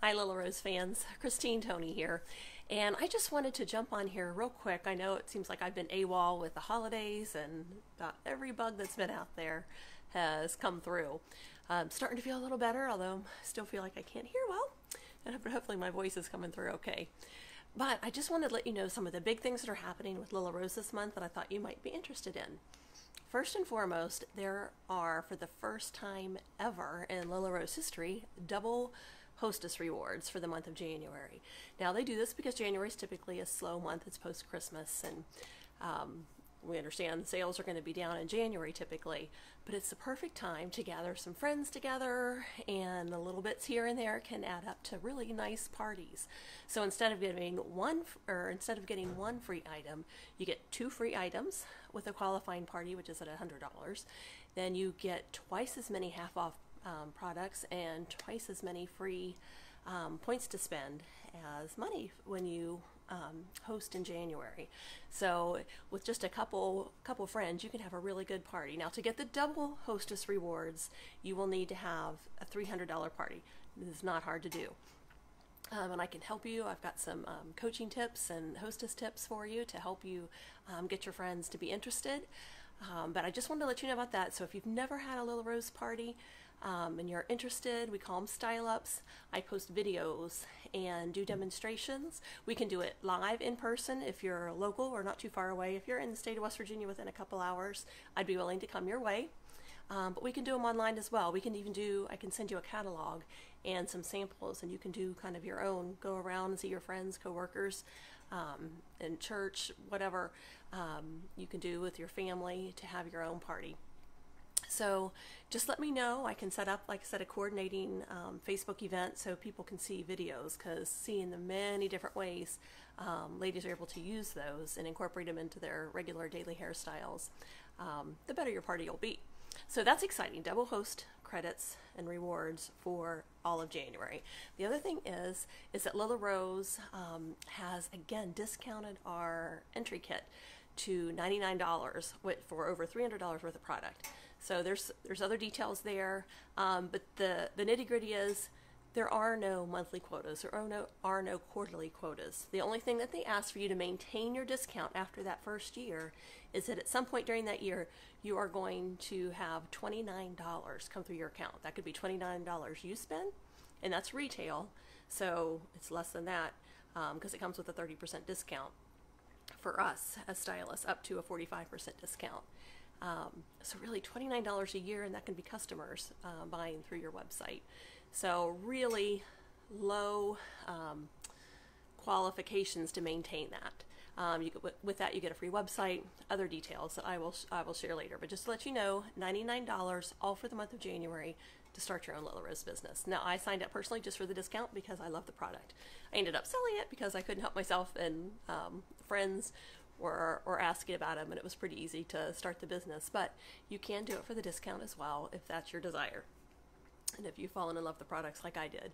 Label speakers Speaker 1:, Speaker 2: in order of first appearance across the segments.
Speaker 1: Hi, Lilla Rose fans. Toney here. And I just wanted to jump on here real quick. I know it seems like I've been AWOL with the holidays, and about every bug that's been out there has come through. I'm starting to feel a little better, although I still feel like I can't hear well. And hopefully my voice is coming through okay. But I just wanted to let you know some of the big things that are happening with Lilla Rose this month that I thought you might be interested in. First and foremost, there are, for the first time ever in Lilla Rose history, double hostess rewards for the month of January. Now they do this because January is typically a slow month. It's post-Christmas, and we understand sales are going to be down in January typically, but it's the perfect time to gather some friends together, and the little bits here and there can add up to really nice parties. So instead of getting one free item, you get 2 free items with a qualifying party, which is at $100. Then you get twice as many half off products and twice as many free points to spend as money when you host in January. So with just a couple friends, you can have a really good party. Now, to get the double hostess rewards, you will need to have a $300 party. This is not hard to do. And I can help you. I've got some coaching tips and hostess tips for you to help you get your friends to be interested. But I just wanted to let you know about that. So if you've never had a Lilla Rose party, and you're interested, we call them style ups. I post videos and do demonstrations. We can do it live in person if you're local or not too far away. If you're in the state of West Virginia within a couple hours, I'd be willing to come your way. But we can do them online as well. We can even I can send you a catalog and some samples, and you can do kind of your own, go around and see your friends, coworkers, in church, whatever you can do with your family to have your own party. So just let me know. I can set up, like I said, a coordinating Facebook event so people can see videos, because seeing the many different ways ladies are able to use those and incorporate them into their regular daily hairstyles, the better your party will be. So that's exciting. Double host credits and rewards for all of January. The other thing is that Lilla Rose has again discounted our entry kit to $99 for over $300 worth of product. So there's other details there, but the nitty-gritty is there are no monthly quotas. There are no quarterly quotas. The only thing that they ask for you to maintain your discount after that first year is that at some point during that year you are going to have $29 come through your account. That could be $29 you spend, and that's retail, so it's less than that because it comes with a 30% discount for us as stylists, up to a 45% discount. So really $29 a year, and that can be customers buying through your website. So really low qualifications to maintain that. With that, you get a free website, other details that I will share later. But just to let you know, $99 all for the month of January to start your own Lilla Rose business. Now, I signed up personally just for the discount because I love the product. I ended up selling it because I couldn't help myself, and friends were asking about them, and it was pretty easy to start the business. But you can do it for the discount as well if that's your desire, and if you've fallen in love with the products like I did.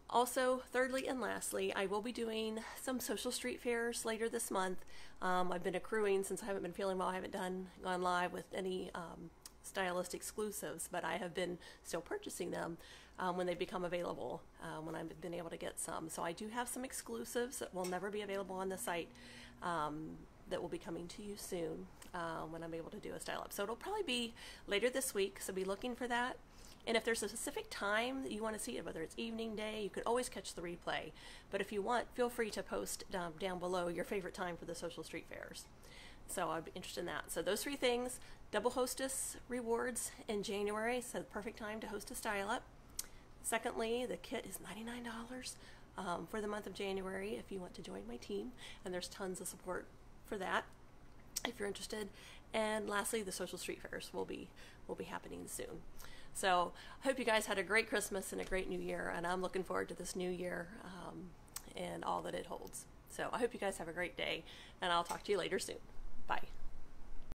Speaker 1: Also, thirdly and lastly, I will be doing some social street fairs later this month. I've been accruing since I haven't been feeling well. I haven't gone live with any stylist exclusives, but I have been still purchasing them when they become available, when I've been able to get some. So I do have some exclusives that will never be available on the site that will be coming to you soon when I'm able to do a style up. So it'll probably be later this week, so be looking for that. And if there's a specific time that you want to see it, whether it's evening, day, you can always catch the replay. But if you want, feel free to post down below your favorite time for the social street fairs. So I'd be interested in that. So those 3 things: double hostess rewards in January, so the perfect time to host a style up. Secondly, the kit is $99 for the month of January if you want to join my team, and there's tons of support for that if you're interested. And lastly, the social street fairs will be happening soon. So I hope you guys had a great Christmas and a great New Year, and I'm looking forward to this new year and all that it holds. So I hope you guys have a great day, and I'll talk to you later soon. Bye.